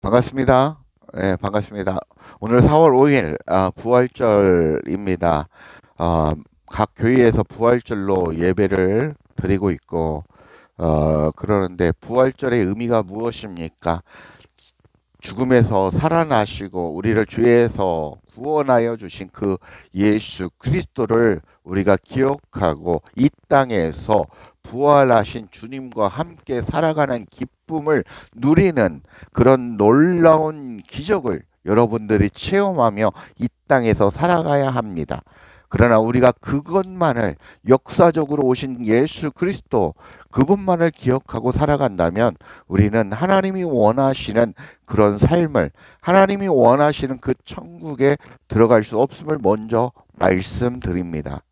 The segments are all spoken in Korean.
반갑습니다. 네, 반갑습니다. 오늘 4월 5일 부활절입니다. 각 교회에서 부활절로 예배를 드리고 있고 그러는데 부활절의 의미가 무엇입니까? 죽음에서 살아나시고 우리를 죄에서 구원하여 주신 그 예수 그리스도를 우리가 기억하고 이 땅에서 부활하신 주님과 함께 살아가는 기쁨을 누리는 그런 놀라운 기적을 여러분들이 체험하며 이 땅에서 살아가야 합니다. 그러나 우리가 그것만을 역사적으로 오신 예수 그리스도 그분만을 기억하고 살아간다면 우리는 하나님이 원하시는 그런 삶을 하나님이 원하시는 그 천국에 들어갈 수 없음을 먼저 말씀드립니다.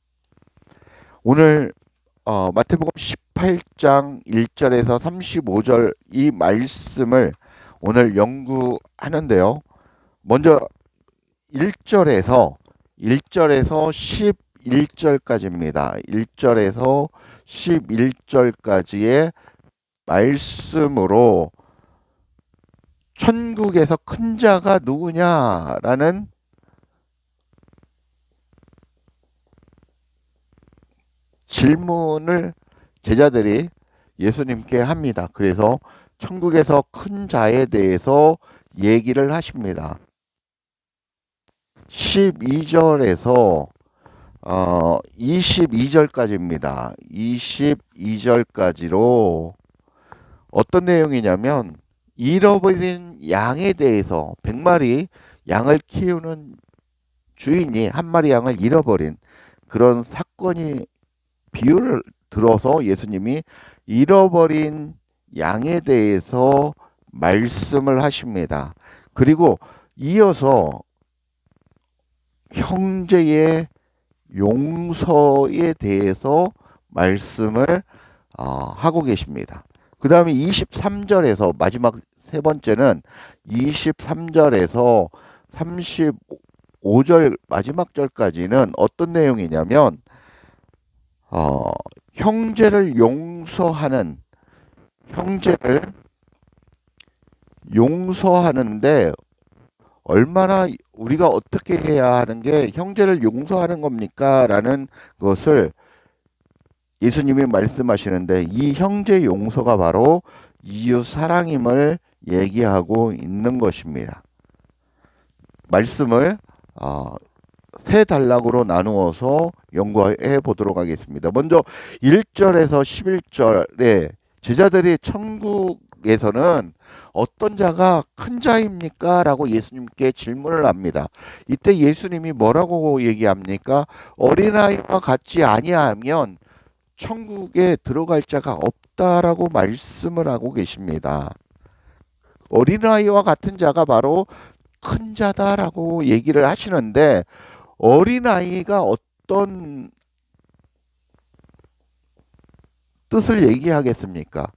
오늘 마태복음 18장 1절에서 35절 이 말씀을 오늘 연구하는데요. 먼저 1절에서 11절까지입니다. 1절에서 11절까지의 말씀으로 천국에서 큰 자가 누구냐라는 질문을 제자들이 예수님께 합니다. 그래서 천국에서 큰 자에 대해서 얘기를 하십니다. 12절에서 22절까지입니다. 22절까지로 어떤 내용이냐면 잃어버린 양에 대해서 100마리 양을 키우는 주인이 한 마리 양을 잃어버린 그런 사건이 비유를 들어서 예수님이 잃어버린 양에 대해서 말씀을 하십니다. 그리고 이어서 형제의 용서에 대해서 말씀을 하고 계십니다. 그 다음에 23절에서 마지막 세 번째는 23절에서 35절 마지막 절까지는 어떤 내용이냐면 어, 형제를 용서하는 형제를 용서하는데 얼마나 우리가 어떻게 해야 하는 게 형제를 용서하는 겁니까? 라는 것을 예수님이 말씀하시는데 이 형제 용서가 바로 이웃 사랑임을 얘기하고 있는 것입니다. 말씀을 어, 세 단락으로 나누어서 연구해 보도록 하겠습니다. 먼저 1절에서 11절에 제자들이 천국에서는 어떤 자가 큰 자입니까? 라고 예수님께 질문을 합니다. 이때 예수님이 뭐라고 얘기합니까? 어린아이와 같지 아니하면 천국에 들어갈 자가 없다라고 말씀을 하고 계십니다. 어린아이와 같은 자가 바로 큰 자다라고 얘기를 하시는데 어린아이가 어떤 뜻을 얘기하겠습니까?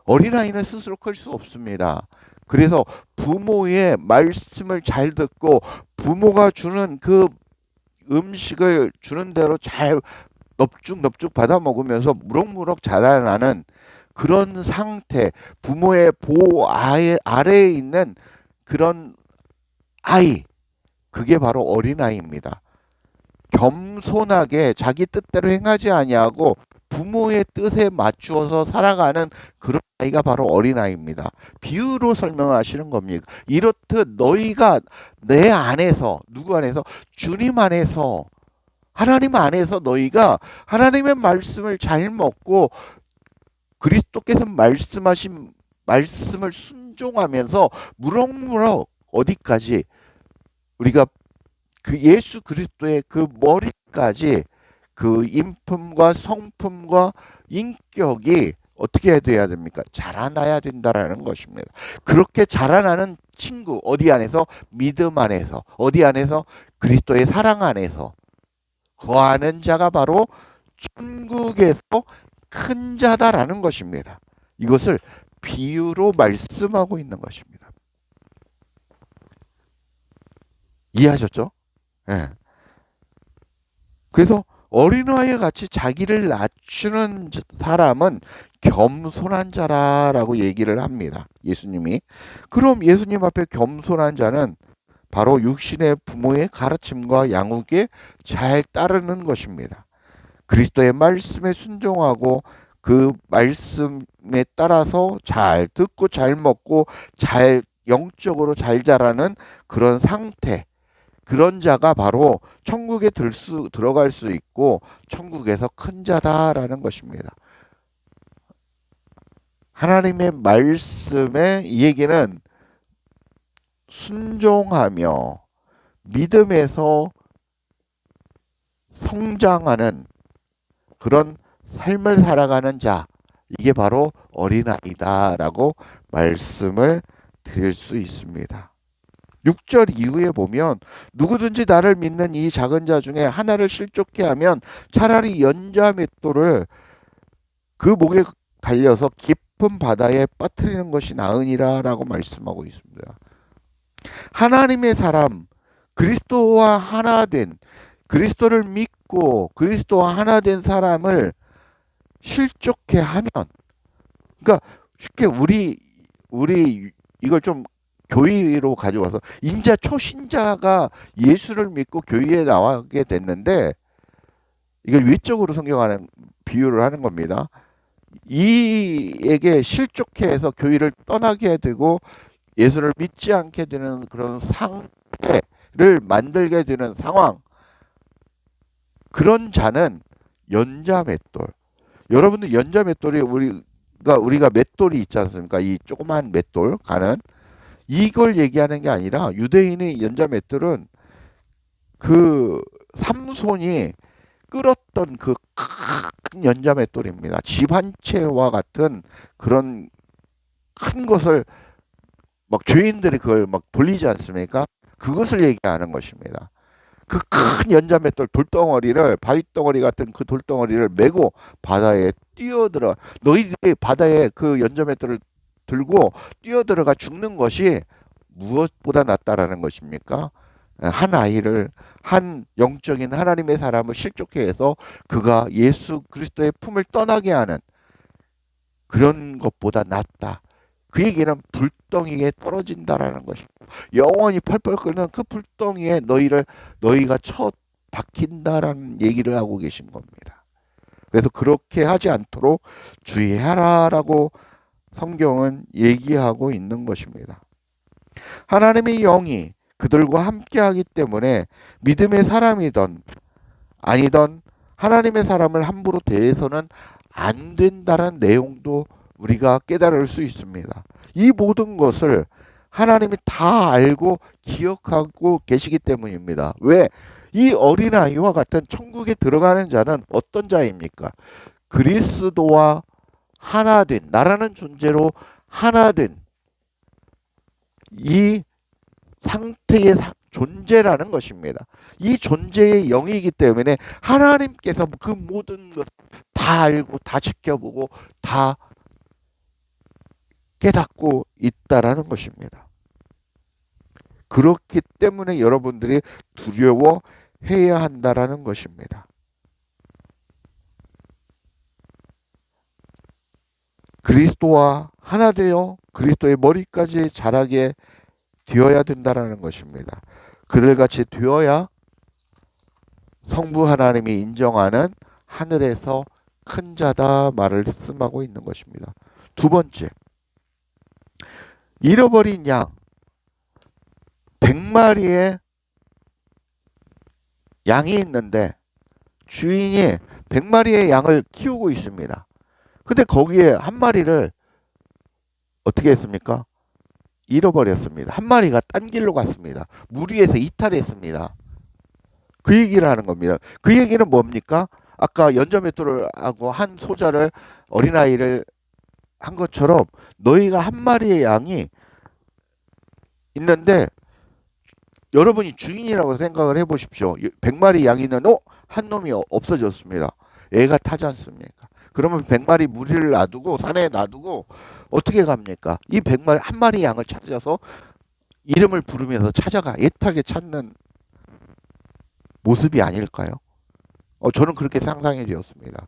어린아이는 스스로 클 수 없습니다. 그래서 부모의 말씀을 잘 듣고 부모가 주는 그 음식을 주는 대로 잘 넙죽넙죽 받아 먹으면서 무럭무럭 자라나는 그런 상태, 부모의 보호 아래에 있는 그런 아이, 그게 바로 어린아이입니다. 겸손하게 자기 뜻대로 행하지 아니하고 부모의 뜻에 맞추어서 살아가는 그런 아이가 바로 어린아이입니다. 비유로 설명하시는 겁니다. 이렇듯 너희가 내 안에서 누구 안에서 주님 안에서 하나님 안에서 너희가 하나님의 말씀을 잘 먹고 그리스도께서 말씀하신 말씀을 순종하면서 무럭무럭 어디까지 우리가 그 예수 그리스도의 그 머리까지 그 인품과 성품과 인격이 어떻게 돼야 됩니까? 자라나야 된다라는 것입니다. 그렇게 자라나는 친구 어디 안에서 믿음 안에서 어디 안에서 그리스도의 사랑 안에서 거하는 자가 바로 천국에서 큰 자다라는 것입니다. 이것을 비유로 말씀하고 있는 것입니다. 이해하셨죠? 예. 그래서 어린아이 같이 자기를 낮추는 사람은 겸손한 자라라고 얘기를 합니다. 예수님이. 그럼 예수님 앞에 겸손한 자는 바로 육신의 부모의 가르침과 양육에 잘 따르는 것입니다. 그리스도의 말씀에 순종하고 그 말씀에 따라서 잘 듣고 잘 먹고 잘 영적으로 잘 자라는 그런 상태, 그런 자가 바로 천국에 들어갈 수 있고 천국에서 큰 자다라는 것입니다. 하나님의 말씀의 이 얘기는 순종하며 믿음에서 성장하는 그런 삶을 살아가는 자, 이게 바로 어린아이다라고 말씀을 드릴 수 있습니다. 6절 이후에 보면 누구든지 나를 믿는 이 작은 자 중에 하나를 실족케 하면 차라리 연자 맷돌을 그 목에 달려서 깊은 바다에 빠뜨리는 것이 나으니라 라고 말씀하고 있습니다. 하나님의 사람, 그리스도와 하나 된, 그리스도를 믿고 그리스도와 하나 된 사람을 실족해 하면, 그러니까 쉽게 우리 이걸 좀 교회로 가져와서 인자 초신자가 예수를 믿고 교회에 나가게 됐는데, 이걸 외적으로 성경하는 비유를 하는 겁니다. 이에게 실족해서 교회를 떠나게 되고 예수를 믿지 않게 되는 그런 상태를 만들게 되는 상황, 그런 자는 연자 맷돌. 여러분들 연자 맷돌이 우리가 맷돌이 있지 않습니까? 이 조그만 맷돌 가는, 이걸 얘기하는 게 아니라 유대인의 연자 맷돌은 그 삼손이 끌었던 그 큰 연자 맷돌입니다. 집 한 채와 같은 그런 큰 것을 막 죄인들이 그걸 막 돌리지 않습니까? 그것을 얘기하는 것입니다. 그 큰 연자 맷돌 돌덩어리를, 바위덩어리 같은 그 돌덩어리를 메고 바다에 뛰어들어, 너희들이 바다에 그 연자 맷돌을 들고 뛰어들어가 죽는 것이 무엇보다 낫다라는 것입니까? 한 아이를, 한 영적인 하나님의 사람을 실족해 해서 그가 예수 그리스도의 품을 떠나게 하는 그런 것보다 낫다. 그 얘기는 불덩이에 떨어진다라는 것입니다. 영원히 펄펄 끓는 그 불덩이에 너희가 쳐 박힌다라는 얘기를 하고 계신 겁니다. 그래서 그렇게 하지 않도록 주의하라라고 성경은 얘기하고 있는 것입니다. 하나님의 영이 그들과 함께하기 때문에 믿음의 사람이든 아니든 하나님의 사람을 함부로 대해서는 안 된다는 내용도 우리가 깨달을 수 있습니다. 이 모든 것을 하나님이 다 알고 기억하고 계시기 때문입니다. 왜? 이 어린아이와 같은 천국에 들어가는 자는 어떤 자입니까? 그리스도와 하나 된, 나라는 존재로 하나 된 이 상태의 존재라는 것입니다. 이 존재의 영이기 때문에 하나님께서 그 모든 것 다 알고 다 지켜보고 다 깨닫고 있다라는 것입니다. 그렇기 때문에 여러분들이 두려워해야 한다라는 것입니다. 그리스도와 하나 되어 그리스도의 머리까지 자라게 되어야 된다라는 것입니다. 그들같이 되어야 성부 하나님이 인정하는 하늘에서 큰 자다 말을 쓰고 있는 것입니다. 두 번째, 잃어버린 양 100마리의 양이 있는데 주인이 100마리의 양을 키우고 있습니다. 근데 거기에 한 마리를 어떻게 했습니까? 잃어버렸습니다. 한 마리가 딴 길로 갔습니다. 무리에서 이탈했습니다. 그 얘기를 하는 겁니다. 그 얘기는 뭡니까? 아까 연자맷돌을 하고 한 소자를, 어린아이를 한 것처럼 너희가 한 마리의 양이 있는데 여러분이 주인이라고 생각을 해보십시오. 100마리 양이 있는 한 놈이 없어졌습니다. 애가 타지 않습니까? 그러면 100마리 무리를 놔두고 산에 놔두고 어떻게 갑니까? 이 100마리 한 마리 양을 찾아서 이름을 부르면서 찾아가 애타게 찾는 모습이 아닐까요? 저는 그렇게 상상이 되었습니다.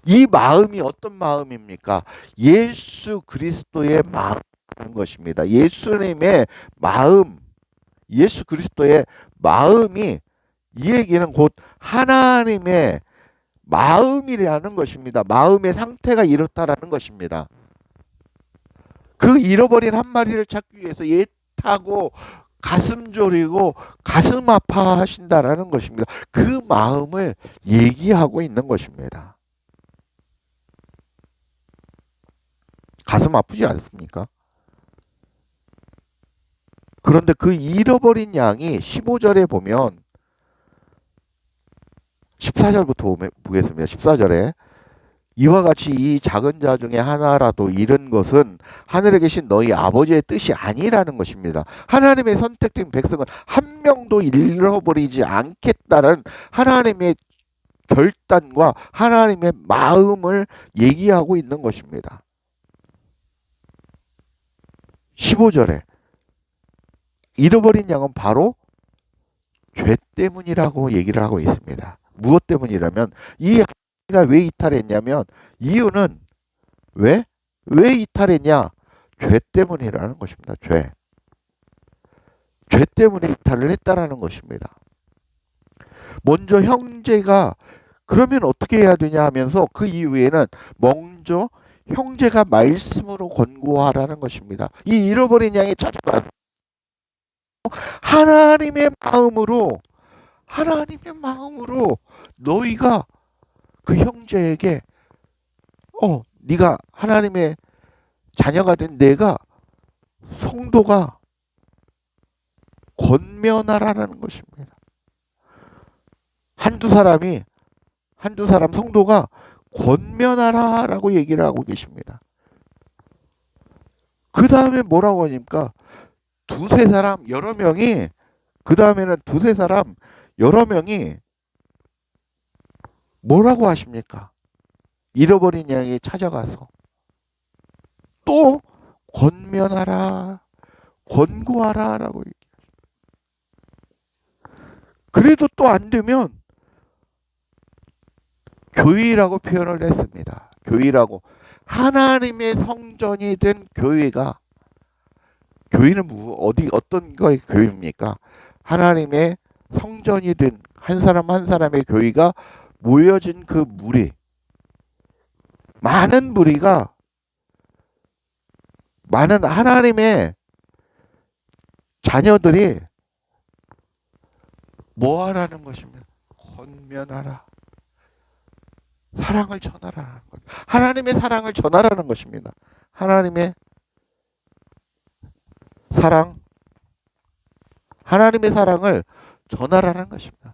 이 마음이 어떤 마음입니까? 예수 그리스도의 마음인 것입니다. 예수님의 마음, 예수 그리스도의 마음이 이 얘기는 곧 하나님의 마음이라는 것입니다. 마음의 상태가 이렇다라는 것입니다. 그 잃어버린 한 마리를 찾기 위해서 애타고 가슴 졸이고 가슴 아파하신다라는 것입니다. 그 마음을 얘기하고 있는 것입니다. 가슴 아프지 않습니까? 그런데 그 잃어버린 양이 15절에 보면 14절부터 보겠습니다. 14절에 이와 같이 이 작은 자 중에 하나라도 잃은 것은 하늘에 계신 너희 아버지의 뜻이 아니라는 것입니다. 하나님의 선택된 백성은 한 명도 잃어버리지 않겠다는 하나님의 결단과 하나님의 마음을 얘기하고 있는 것입니다. 15절에 잃어버린 양은 바로 죄 때문이라고 얘기를 하고 있습니다. 무엇 때문이라면 이 아이가 왜 이탈했냐면 이유는 왜 이탈했냐? 죄 때문이라는 것입니다. 죄 때문에 이탈을 했다라는 것입니다. 먼저 형제가 그러면 어떻게 해야 되냐 하면서 그 이후에는 먼저 형제가 말씀으로 권고하라는 것입니다. 이 잃어버린 양이 찾아가서 하나님의 마음으로 너희가 그 형제에게 네가 하나님의 자녀가 된 내가 성도가 권면하라는 것입니다. 한두 사람 성도가 권면하라라고 얘기를 하고 계십니다. 그 다음에 뭐라고 하니까 두세 사람 여러 명이 그 다음에는 두세 사람 여러 명이 뭐라고 하십니까? 잃어버린 양이 찾아가서 또 권면하라, 권고하라라고 얘기해요. 그래도 또 안 되면 교회라고 표현을 했습니다. 교회라고 하나님의 성전이 된 교회가 교회는 어떤 거의 교회입니까? 하나님의 성전이 된 한 사람 한 사람의 교회가 모여진 그 무리 많은 무리가 많은 하나님의 자녀들이 뭐 하라는 것입니다. 권면하라. 사랑을 전하라는 것. 하나님의 사랑을 전하라는 것입니다. 하나님의 사랑을 전하라는 것입니다.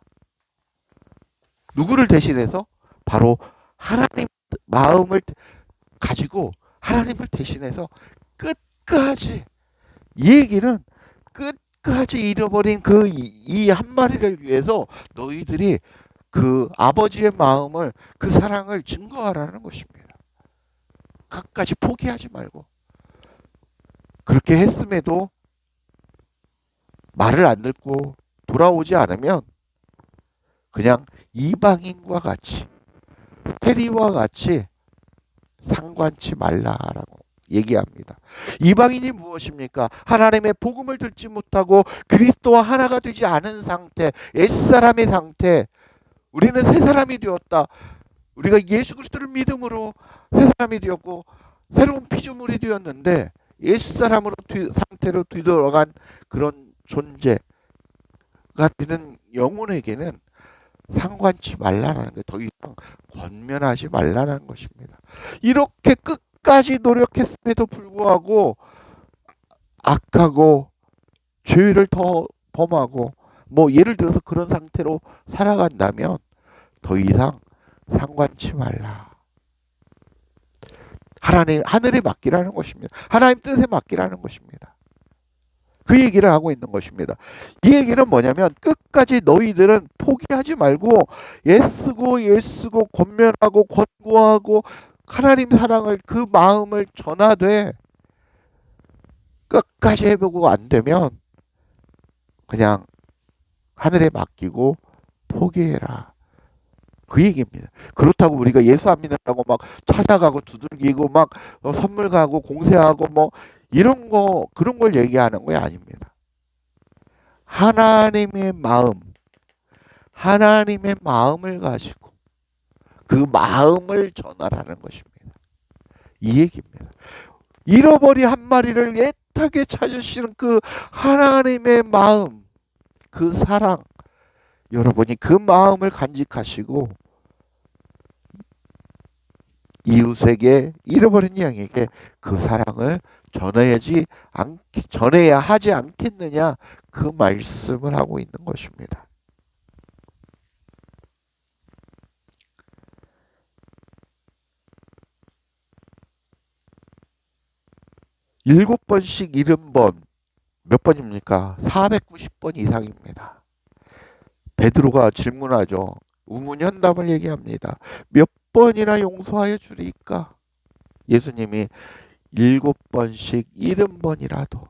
누구를 대신해서? 바로 하나님 마음을 가지고 하나님을 대신해서 끝까지 이 얘기는 끝까지 잃어버린 그 이 한 마리를 위해서 너희들이 그 아버지의 마음을 그 사랑을 증거하라는 것입니다. 끝까지 포기하지 말고 그렇게 했음에도 말을 안 듣고 돌아오지 않으면 그냥 이방인과 같이 해리와 같이 상관치 말라라고 얘기합니다. 이방인이 무엇입니까? 하나님의 복음을 듣지 못하고 그리스도와 하나가 되지 않은 상태, 옛사람의 상태. 우리는 새 사람이 되었다. 우리가 예수 그리스도를 믿음으로 새 사람이 되었고 새로운 피조물이 되었는데 옛사람으로 상태로 뒤돌아간 그런 존재가 되는 영혼에게는 상관치 말라는 게 더 이상 권면하지 말라는 것입니다. 이렇게 끝까지 노력했음에도 불구하고 악하고 죄를 더 범하고 뭐 예를 들어서 그런 상태로 살아간다면 더 이상 상관치 말라. 하늘에 맡기라는 것입니다. 하나님 뜻에 맡기라는 것입니다. 그 얘기를 하고 있는 것입니다. 이 얘기는 뭐냐면 끝까지 너희들은 포기하지 말고 애쓰고 권면하고 권고하고 하나님 사랑을 그 마음을 전하되 끝까지 해보고 안 되면 그냥 하늘에 맡기고 포기해라. 그 얘기입니다. 그렇다고 우리가 예수 안 믿는다고 막 찾아가고 두들기고 막 선물 가고 공세하고 뭐 이런 거 그런 걸 얘기하는 거 아닙니다. 하나님의 마음, 하나님의 마음을 가지고 그 마음을 전하라는 것입니다. 이 얘기입니다. 잃어버린 한 마리를 애타게 찾으시는 그 하나님의 마음, 그 사랑, 여러분이 그 마음을 간직하시고 이웃에게 잃어버린 양에게 그 사랑을 전해야 하지 않겠느냐 그 말씀을 하고 있는 것입니다. 일곱 번씩 70번 몇 번입니까? 490번 이상입니다. 베드로가 질문하죠. 우문현답을 얘기합니다. 몇 번이나 용서하여 주리까? 예수님이 7번씩 70번이라도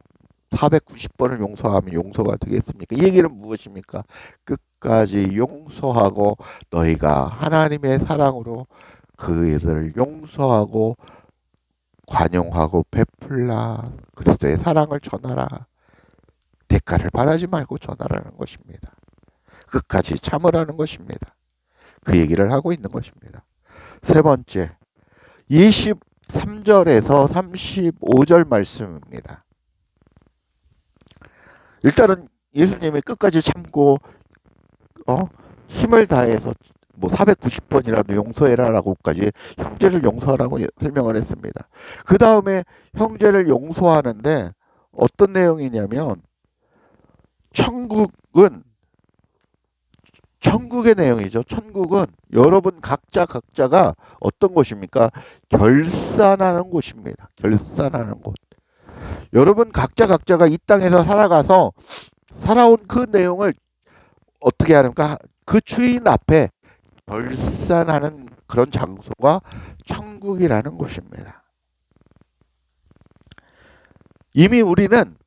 490번을 용서하면 용서가 되겠습니까? 이 얘기는 무엇입니까? 끝까지 용서하고 너희가 하나님의 사랑으로 그 일을 용서하고 관용하고 베풀라. 그리스도의 사랑을 전하라. 대가를 바라지 말고 전하라는 것입니다. 끝까지 참으라는 것입니다. 그 얘기를 하고 있는 것입니다. 세 번째, 23절에서 35절 말씀입니다. 일단은 예수님이 끝까지 참고 힘을 다해서 뭐 490번이라도 용서해라라고까지 형제를 용서하라고 설명을 했습니다. 그 다음에 형제를 용서하는데 어떤 내용이냐면 천국의 내용이죠. 천국은 여러분 각자가 어떤 곳입니까? 결산하는 곳입니다. 결산하는 곳. 여러분 각자가 이 땅에서 살아가서 살아온 그 내용을 어떻게 하는가? 그 주인 앞에 결산하는 그런 장소가 천국이라는 곳입니다. 이미 우리는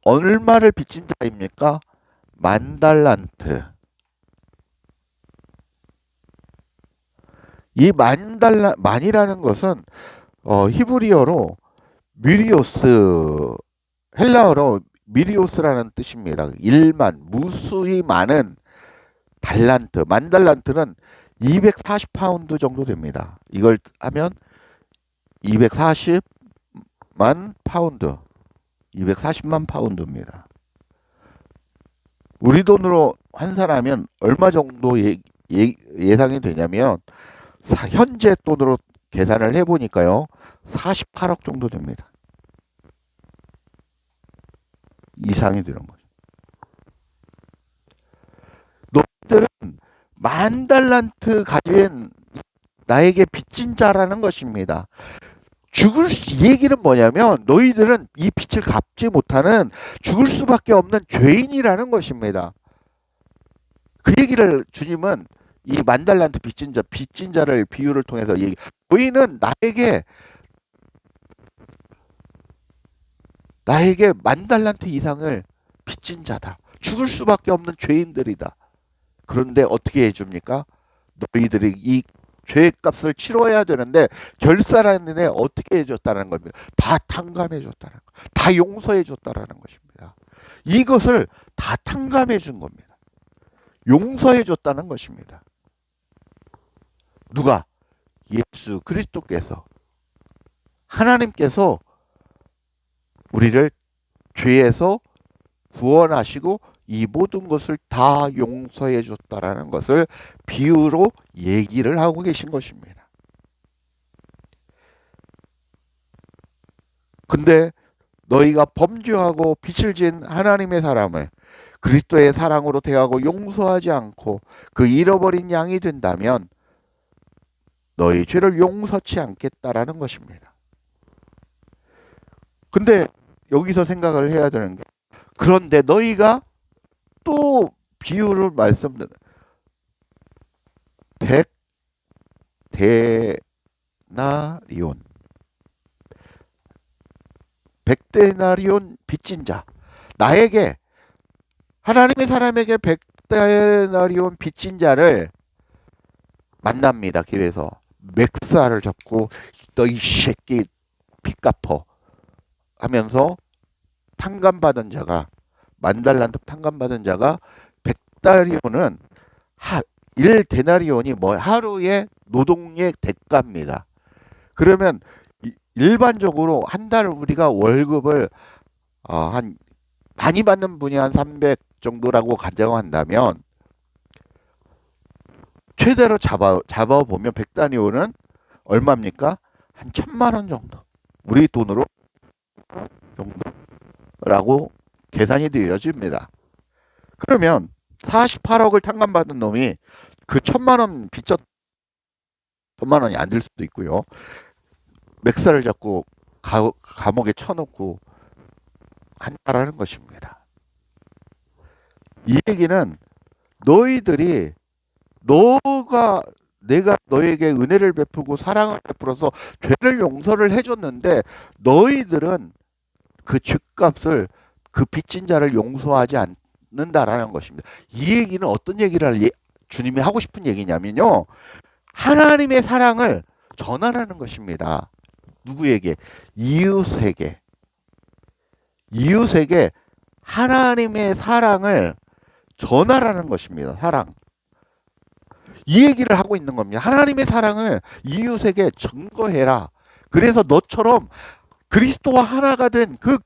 얼마를 빚진 자입니까? 10,000달란트. 이 만이라는 것은 히브리어로 미리오스, 헬라어로 미리오스라는 뜻입니다. 1만, 무수히 많은 달란트, 10,000달란트는 240파운드 정도 됩니다. 이걸 하면 240만 파운드, 240만 파운드입니다. 우리 돈으로 환산하면 얼마 정도 예상이 되냐면 현재 돈으로 계산을 해보니까요. 48억 정도 됩니다. 이상이 되는 거죠. 너희들은 10,000달란트 가진 나에게 빚진 자라는 것입니다. 얘기는 뭐냐면 너희들은 이 빚을 갚지 못하는 죽을 수밖에 없는 죄인이라는 것입니다. 그 얘기를 주님은 이 10,000달란트 빚진 자를 비유를 통해서 너희는 나에게 10,000달란트 이상을 빚진 자다. 죽을 수밖에 없는 죄인들이다. 그런데 어떻게 해줍니까? 너희들이 이 죄값을 치러야 되는데 결사라는 애 어떻게 해줬다는 겁니다. 다 탕감해줬다는 거, 다 용서해줬다는 것입니다. 이것을 다 탕감해준 겁니다. 용서해줬다는 것입니다. 누가? 예수 그리스도께서, 하나님께서 우리를 죄에서 구원하시고 이 모든 것을 다 용서해 줬다라는 것을 비유로 얘기를 하고 계신 것입니다. 근데 너희가 범죄하고 빛을 진 하나님의 사람을 그리스도의 사랑으로 대하고 용서하지 않고 그 잃어버린 양이 된다면 너희 죄를 용서치 않겠다라는 것입니다. 근데 여기서 생각을 해야 되는 게, 그런데 너희가 또 비유를 말씀드려 100데나리온 100데나리온 빚진 자, 나에게 하나님의 사람에게 100데나리온 빚진 자를 만납니다. 길에서 맥살을 잡고 너 이 새끼 피 갚어 하면서 탕감받은 자가, 만달란트 탕감받은 자가, 백다리온은 하, 1데나리온이 뭐 하루의 노동의 대가입니다. 그러면 일반적으로 한 달 우리가 월급을 한 많이 받는 분이 한 300 정도라고 가정한다면, 최대로 잡아보면 백다니오는 얼마입니까? 한 1,000만 원 정도. 우리 돈으로 정도라고 계산이 되어집니다. 그러면 48억을 탕감받은 놈이 그 1,000만 원 빚졌, 1,000만 원이 안 될 수도 있고요. 맥살을 잡고 감옥에 쳐놓고 한다라는 것입니다. 이 얘기는 너희들이, 내가 너에게 은혜를 베풀고 사랑을 베풀어서 죄를 용서를 해줬는데 너희들은 그 죄값을, 그 빚진 자를 용서하지 않는다라는 것입니다. 이 얘기는 어떤 얘기를 주님이 하고 싶은 얘기냐면요, 하나님의 사랑을 전하라는 것입니다. 누구에게? 이웃에게. 이웃에게 하나님의 사랑을 전하라는 것입니다. 사랑. 이 얘기를 하고 있는 겁니다. 하나님의 사랑을 이웃에게 증거해라. 그래서 너처럼 그리스도와 하나가 된 그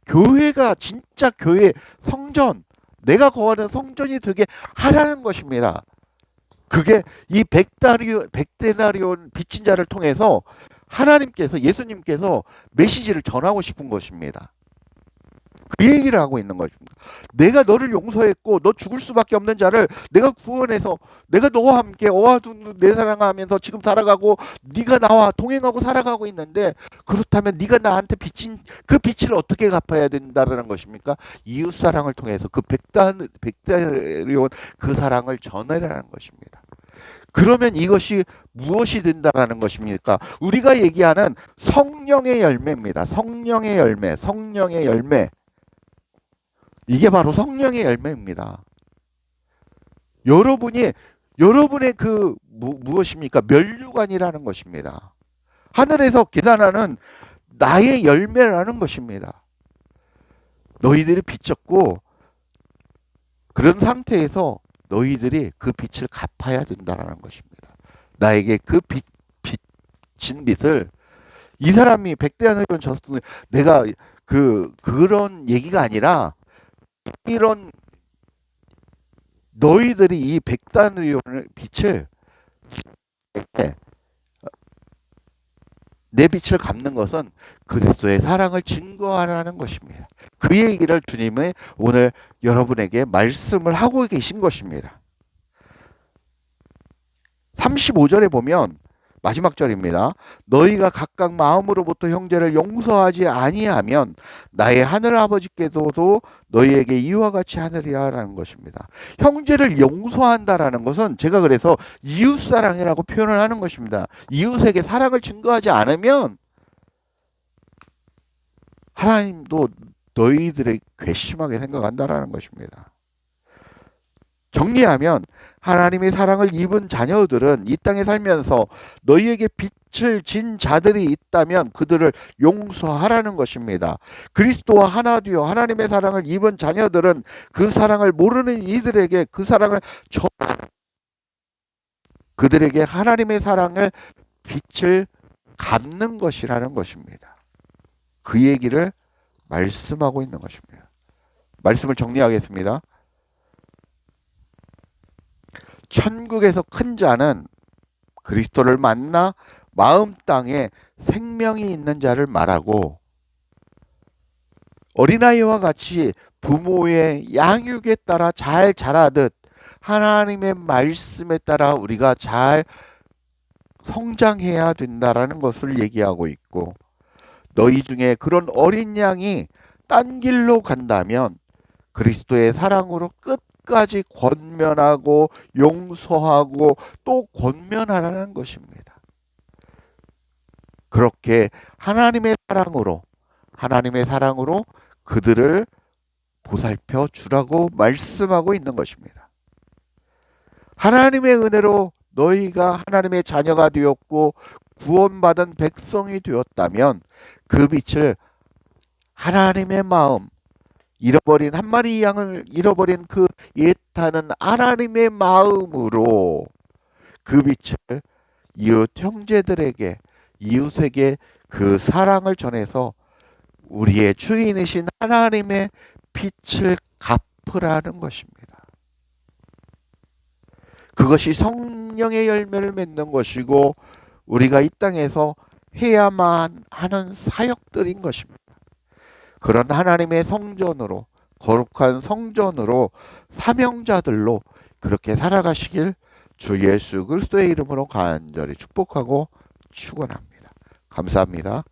교회가 진짜 교회, 성전, 내가 거하는 성전이 되게 하라는 것입니다. 그게 이 백데나리온 빚진 자를 통해서 하나님께서, 예수님께서 메시지를 전하고 싶은 것입니다. 그 얘기를 하고 있는 것입니다. 내가 너를 용서했고 너 죽을 수밖에 없는 자를 내가 구원해서 내가 너와 함께 어와둥둥 내 사랑하면서 지금 살아가고 네가 나와 동행하고 살아가고 있는데, 그렇다면 네가 나한테 빚진 그 빚을 어떻게 갚아야 된다는 것입니까? 이웃 사랑을 통해서 그 백다리온 그 사랑을 전하라는 것입니다. 그러면 이것이 무엇이 된다라는 것입니까? 우리가 얘기하는 성령의 열매입니다. 성령의 열매, 성령의 열매. 이게 바로 성령의 열매입니다. 여러분의 그 무엇입니까? 면류관이라는 것입니다. 하늘에서 계산하는 나의 열매라는 것입니다. 너희들이 빚졌고 그런 상태에서 너희들이 그 빚을 갚아야 된다는 것입니다. 나에게 그 빚진 빚을, 이 사람이 백대하늘은 졌으니 내가 그런 얘기가 아니라, 이런 너희들이 이 백단의 빛을, 내 빛을 갚는 것은 그리스도의 사랑을 증거하라는 것입니다. 그 얘기를 주님은 오늘 여러분에게 말씀을 하고 계신 것입니다. 35절에 보면 마지막 절입니다. 너희가 각각 마음으로부터 형제를 용서하지 아니하면 나의 하늘 아버지께서도 너희에게 이와 같이 하느리라는 것입니다. 형제를 용서한다라는 것은 제가 그래서 이웃사랑이라고 표현을 하는 것입니다. 이웃에게 사랑을 증거하지 않으면 하나님도 너희들의 괘씸하게 생각한다라는 것입니다. 정리하면 하나님의 사랑을 입은 자녀들은 이 땅에 살면서 너희에게 빛을 진 자들이 있다면 그들을 용서하라는 것입니다. 그리스도와 하나 되어 하나님의 사랑을 입은 자녀들은 그 사랑을 모르는 이들에게 그 사랑을 그들에게 하나님의 사랑을, 빛을 갚는 것이라는 것입니다. 그 얘기를 말씀하고 있는 것입니다. 말씀을 정리하겠습니다. 천국에서 큰 자는 그리스도를 만나 마음 땅에 생명이 있는 자를 말하고, 어린아이와 같이 부모의 양육에 따라 잘 자라듯 하나님의 말씀에 따라 우리가 잘 성장해야 된다라는 것을 얘기하고 있고, 너희 중에 그런 어린 양이 딴 길로 간다면 그리스도의 사랑으로 끝까지 권면하고 용서하고 또 권면하라는 것입니다. 그렇게 하나님의 사랑으로 그들을 보살펴 주라고 말씀하고 있는 것입니다. 하나님의 은혜로 너희가 하나님의 자녀가 되었고 구원받은 백성이 되었다면 그 빛을 하나님의 마음, 잃어버린 한 마리 양을 잃어버린 그 애타는 하나님의 마음으로 그 빛을 이웃 형제들에게, 이웃에게 그 사랑을 전해서 우리의 주인이신 하나님의 빛을 갚으라는 것입니다. 그것이 성령의 열매를 맺는 것이고 우리가 이 땅에서 해야만 하는 사역들인 것입니다. 그런 하나님의 성전으로, 거룩한 성전으로 사명자들로 그렇게 살아가시길 주 예수 그리스도의 이름으로 간절히 축복하고 축원합니다. 감사합니다.